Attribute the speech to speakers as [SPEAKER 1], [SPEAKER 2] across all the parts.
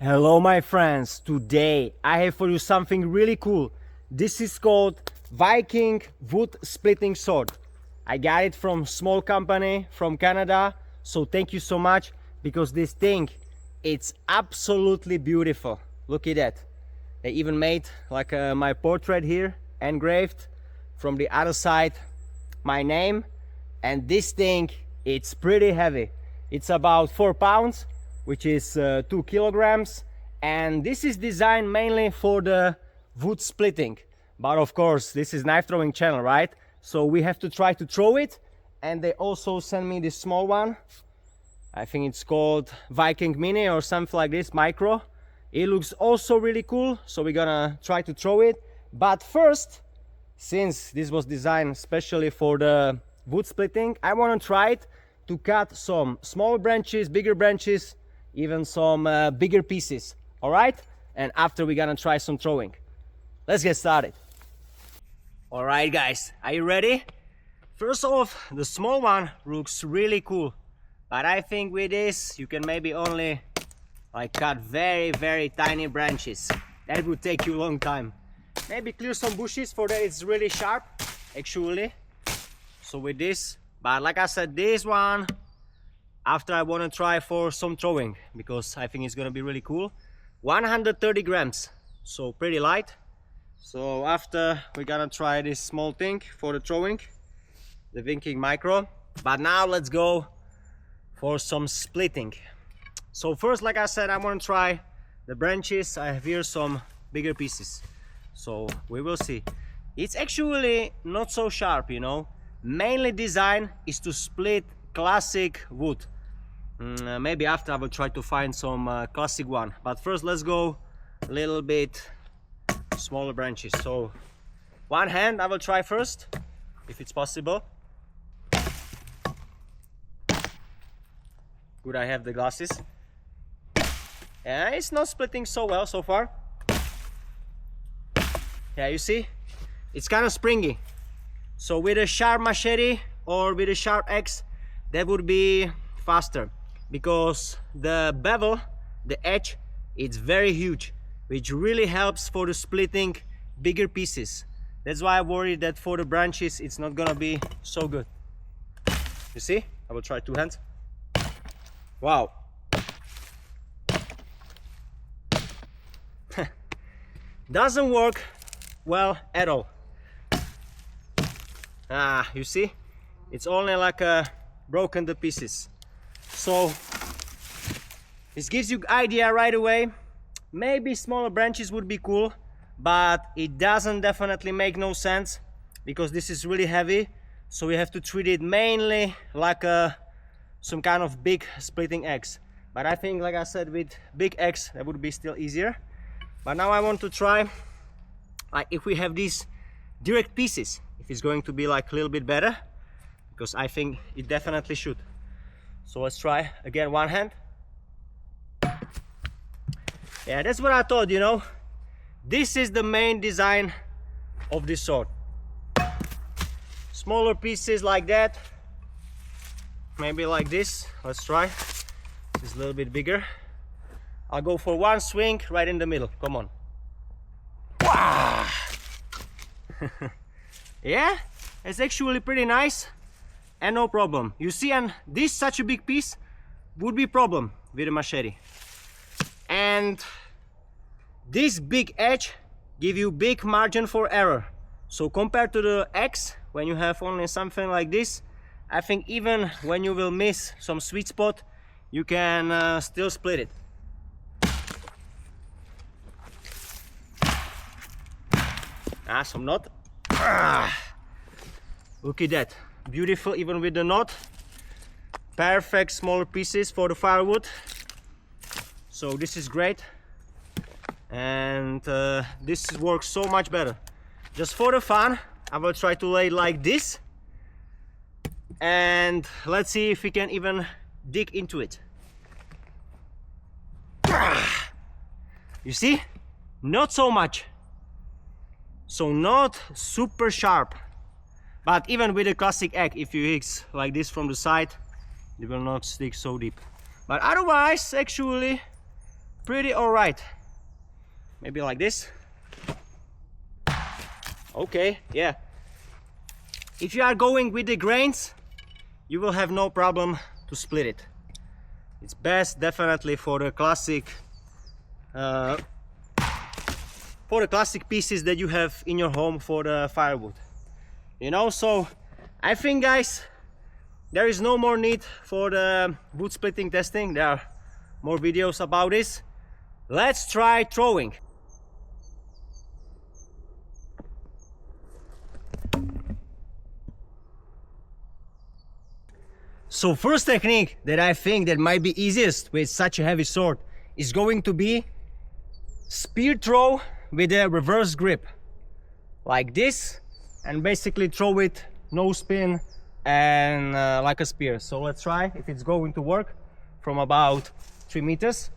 [SPEAKER 1] Hello my friends, today I have for you something really cool. This is called Viking wood splitting sword. I got it from small company from Canada, so thank you so much, because this thing, it's absolutely beautiful. Look at that. They even made like my portrait here, engraved. From the other side my name, and this thing, it's pretty heavy. It's about 4 pounds, which is 2 kilograms, and this is designed mainly for the wood splitting. But of course, this is knife throwing channel, right? So we have to try to throw it, and they also sent me this small one. I think it's called Viking Mini or something like this, Micro. It looks also really cool, so we're gonna try to throw it. But first, since this was designed especially for the wood splitting, I want to try it to cut some small branches, bigger branches, even some bigger pieces. All right, and after we're gonna try some throwing. Let's get started. All right guys, are you ready? First off, the small one looks really cool, but I think with this you can maybe only like cut very tiny branches. That would take you a long time. Maybe clear some bushes, for that it's really sharp actually. So with this, but like I said, this one after I want to try for some throwing, because I think it's gonna be really cool. 130 grams, so pretty light. So after we're gonna try this small thing for the throwing, the Viking Mikro. But now let's go for some splitting. So first, like I said, I want to try the branches. I have here some bigger pieces, so we will see. It's actually not so sharp, you know. Mainly design is to split classic wood. Maybe after I will try to find some classic one, but first let's go a little bit smaller branches. So one hand I will try first, if it's possible. Good, I have the glasses. It's not splitting so well so far. Yeah, you see, it's kind of springy. So with a sharp machete or with a sharp axe, that would be faster, because the bevel, the edge, it's very huge, which really helps for the splitting bigger pieces. That's why I worry that for the branches it's not gonna be so good. You see, I will try two hands. Wow. Doesn't work well at all. You see, it's only like broken the pieces. So this gives you idea right away. Maybe smaller branches would be cool, but it doesn't definitely make no sense, because this is really heavy. So we have to treat it mainly like some kind of big splitting axe. But I think, like I said, with big axe that would be still easier. But now I want to try, like, if we have these direct pieces, if it's going to be like a little bit better, because I think it definitely should. So let's try again, one hand. Yeah, that's what I thought, you know. This is the main design of this sword. Smaller pieces like that, maybe like this. Let's try. This is a little bit bigger. I'll go for one swing right in the middle. Come on. Wow. Yeah, it's actually pretty nice and no problem. You see, and this such a big piece would be problem with a machete. And this big edge give you big margin for error. So compared to the axe, when you have only something like this, I think even when you will miss some sweet spot, you can still split it. Some knot. Look at that, beautiful even with the knot. Perfect smaller pieces for the firewood. So this is great, and this works so much better. Just for the fun, I will try to lay like this, and let's see if we can even dig into it. You see, not so much. So not super sharp, but even with a classic axe, if you hit like this from the side, it will not stick so deep. But otherwise, actually, pretty all right. Maybe like this. Okay, yeah. If you are going with the grains, you will have no problem to split it. It's best definitely for the classic pieces that you have in your home for the firewood. You know, so I think, guys, there is no more need for the wood splitting testing. There are more videos about this. Let's try throwing. So first technique that I think that might be easiest with such a heavy sword is going to be spear throw with a reverse grip. Like this, and basically throw it no spin and like a spear. So let's try if it's going to work from about 3 meters.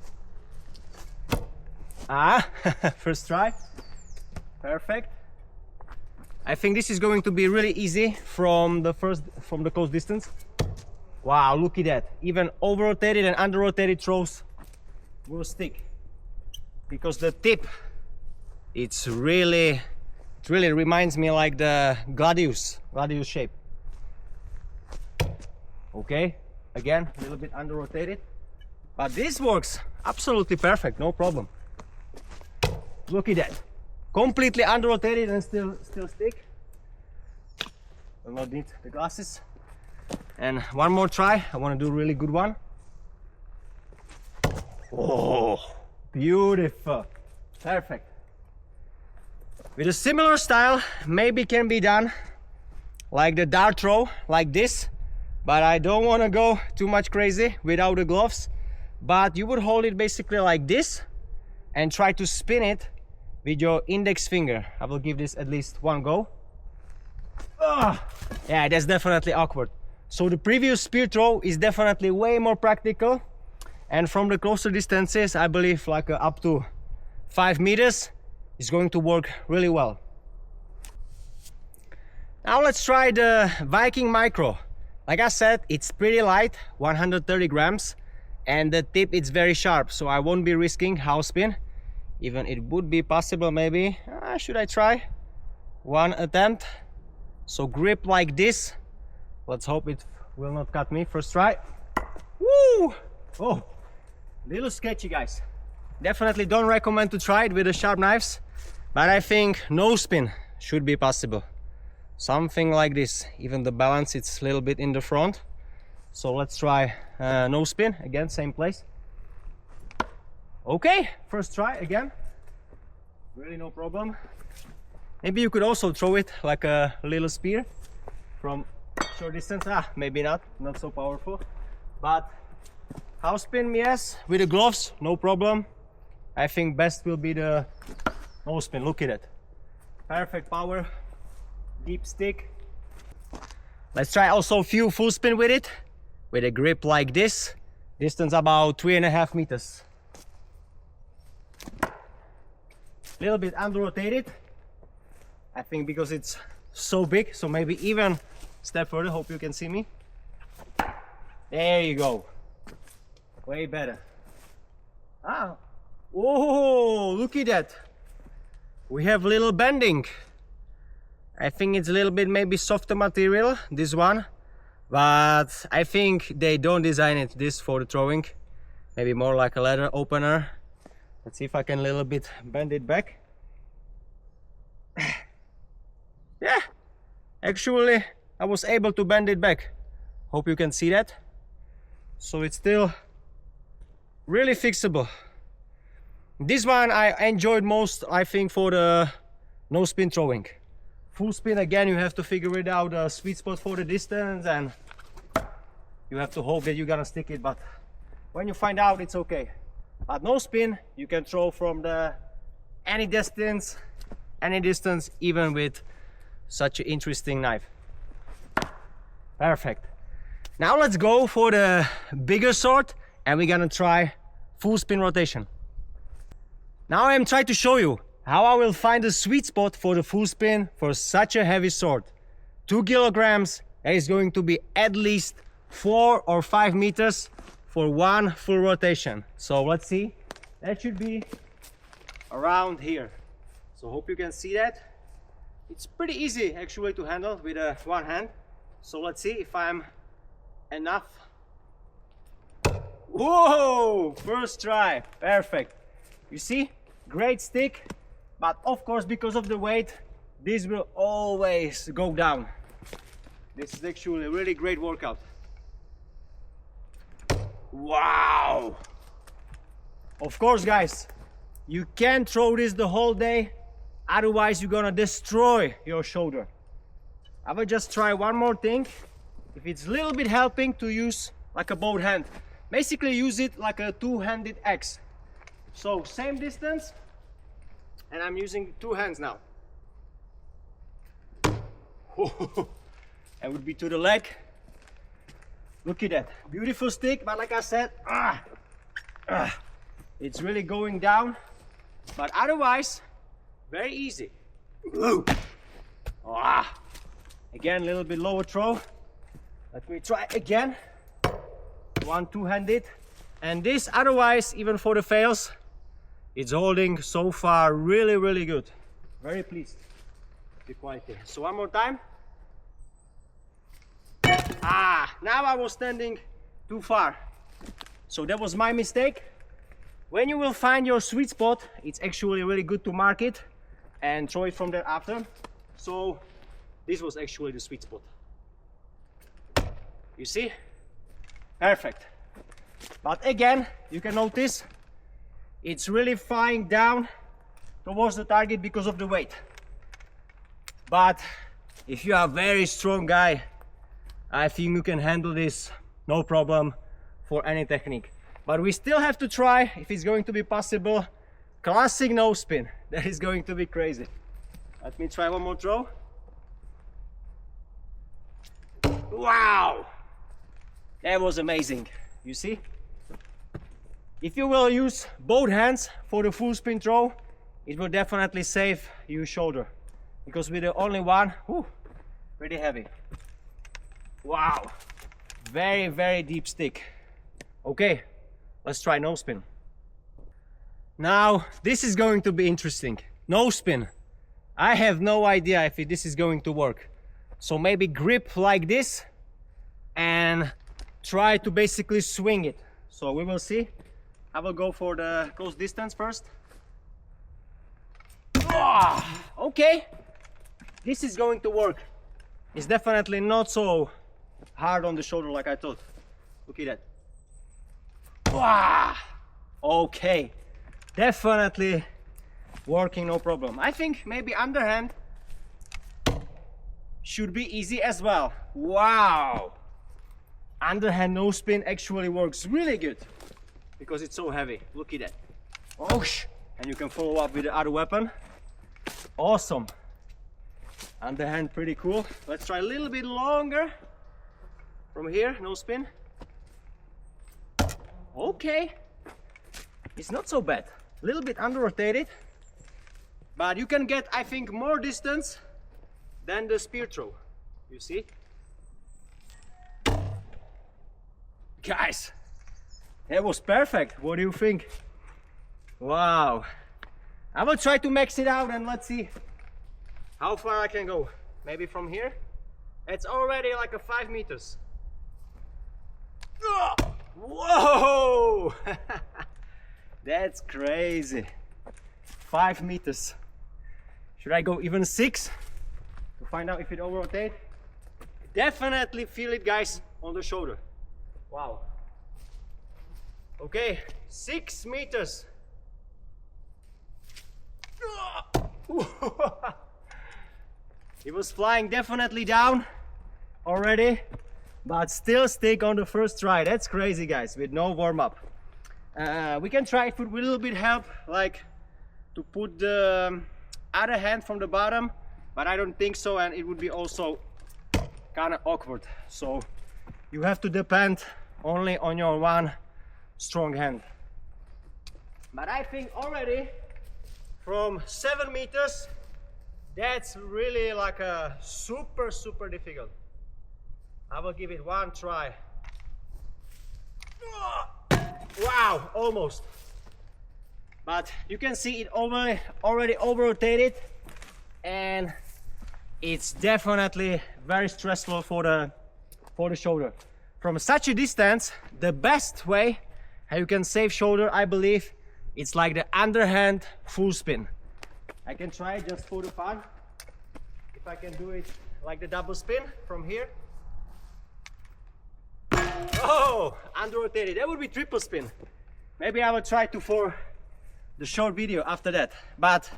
[SPEAKER 1] First try. Perfect. I think this is going to be really easy from the close distance. Wow, look at that. Even over rotated and under rotated throws will stick. Because the tip, it really reminds me like the gladius shape. Okay, again, a little bit under rotated. But this works absolutely perfect, no problem. Look at that. Completely under rotated and still stick. Will not need the glasses. And one more try. I want to do a really good one. Oh, beautiful. Perfect. With a similar style, maybe can be done like the dart throw, like this. But I don't want to go too much crazy without the gloves. But you would hold it basically like this and try to spin it with your index finger. I will give this at least one go. Yeah, that's definitely awkward. So the previous spear throw is definitely way more practical, and from the closer distances, I believe like up to 5 meters is going to work really well. Now let's try the Viking Mikro. Like I said, it's pretty light, 130 grams, and the tip is very sharp, so I won't be risking house spin. Even it would be possible maybe. Should I try? One attempt. So grip like this. Let's hope it will not cut me. First try. Woo! Oh, little sketchy, guys. Definitely don't recommend to try it with the sharp knives, but I think no spin should be possible. Something like this. Even the balance, it's a little bit in the front. So let's try no spin. Again, same place. Okay, first try again. Really no problem. Maybe you could also throw it like a little spear from short distance. Maybe not so powerful. But house spin, yes. With the gloves, no problem. I think best will be the no spin. Look at it. Perfect power, deep stick. Let's try also a few full spin with it, with a grip like this. Distance about 3.5 meters. Little bit under rotated. I think because it's so big, so maybe even step further. Hope you can see me. There you go. Way better. Oh, look at that. We have little bending. I think it's a little bit maybe softer material, this one, but I think they don't design it this for the throwing. Maybe more like a leather opener. Let's see if I can a little bit bend it back. Yeah, actually I was able to bend it back. Hope you can see that. So it's still really fixable. This one I enjoyed most, I think, for the no spin throwing. Full spin, again, you have to figure it out, a sweet spot for the distance, and you have to hope that you're gonna stick it, but when you find out, it's okay. But no spin, you can throw from any distance, even with such an interesting knife. Perfect. Now let's go for the bigger sword, and we're gonna try full spin rotation. Now I am trying to show you how I will find the sweet spot for the full spin for such a heavy sword. 2 kilograms, that is going to be at least 4 or 5 meters for one full rotation. So let's see that should be around here. So hope you can see that. It's pretty easy actually to handle with one hand. So let's see if I'm enough. Whoa, first try, perfect. You see, great stick, but of course because of the weight this will always go down. This is actually a really great workout. Wow! Of course guys, you can't throw this the whole day, otherwise you're gonna destroy your shoulder. I will just try one more thing. If it's a little bit helping to use like a both hand, basically use it like a two-handed axe. So same distance, and I'm using two hands now. That would be to the leg. Look at that, beautiful stick, but like I said, it's really going down, but otherwise very easy. Again, a little bit lower throw. Let me try again. One two-handed, and this otherwise, even for the fails, it's holding so far really good. Very pleased with the quality. So one more time. Now I was standing too far, so that was my mistake. When you will find your sweet spot, it's actually really good to mark it and throw it from there after. So this was actually the sweet spot. You see? Perfect. But again, you can notice it's really flying down towards the target because of the weight. But if you are a very strong guy, I think you can handle this no problem for any technique. But we still have to try, if it's going to be possible, classic nose spin. That is going to be crazy. Let me try one more throw. Wow! That was amazing. You see? If you will use both hands for the full spin throw, it will definitely save your shoulder. Because with the only one, pretty heavy. Wow, very deep stick. Okay, let's try nose spin. Now this is going to be interesting. Nose spin, I have no idea if this is going to work. So maybe grip like this and try to basically swing it. So we will see. I will go for the close distance first. Okay, this is going to work. It's definitely not so hard on the shoulder like I thought. Look at that. Okay, definitely working, no problem. I think maybe underhand should be easy as well. Wow, underhand nose spin actually works really good because it's so heavy. Look at that. And you can follow up with the other weapon. Awesome. Underhand, pretty cool. Let's try a little bit longer from here, no spin. Okay, it's not so bad. A little bit under rotated, but you can get, I think, more distance than the spear throw. You see? Guys, that was perfect. What do you think? Wow. I will try to max it out and let's see how far I can go. Maybe from here. It's already like a 5 meters. Whoa! That's crazy. 5 meters. Should I go even 6 to find out if it over rotates? Definitely feel it, guys, on the shoulder. Wow. Okay, 6 meters. It was flying definitely down already, but still stick on the first try. That's crazy, guys, with no warm-up. We can try it with a little bit help, like to put the other hand from the bottom, but I don't think so, and it would be also kind of awkward. So you have to depend only on your one strong hand. But I think already from 7 meters, that's really like a super difficult. I will give it one try. Wow, almost. but you can see it already over rotated, and it's definitely very stressful for the shoulder. From such a distance, the best way how you can save shoulder, I believe, it's like the underhand full spin. I can try it just for the fun. If I can do it like the double spin from here. Oh, under rotated. That would be triple spin. Maybe I will try to for the short video after that. But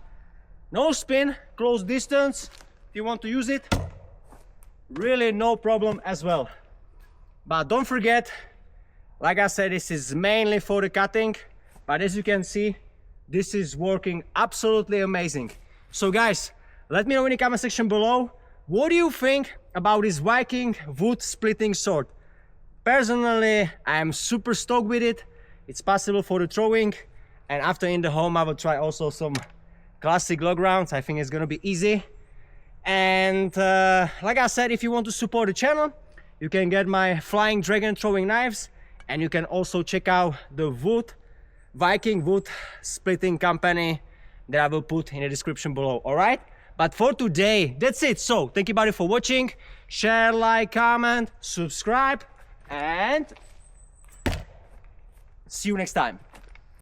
[SPEAKER 1] no spin, close distance. If you want to use it, really no problem as well. But don't forget, like I said, this is mainly for the cutting. But as you can see, this is working absolutely amazing. So guys, let me know in the comment section below, what do you think about this Viking wood splitting sword? Personally, I am super stoked with it. It's possible for the throwing, and after in the home I will try also some classic log rounds. I think it's gonna be easy. And like I said, if you want to support the channel, you can get my flying dragon throwing knives, and you can also check out the Viking wood splitting company that I will put in the description below. All right, but for today that's it. So thank you buddy for watching. Share, like, comment, subscribe, and see you next time.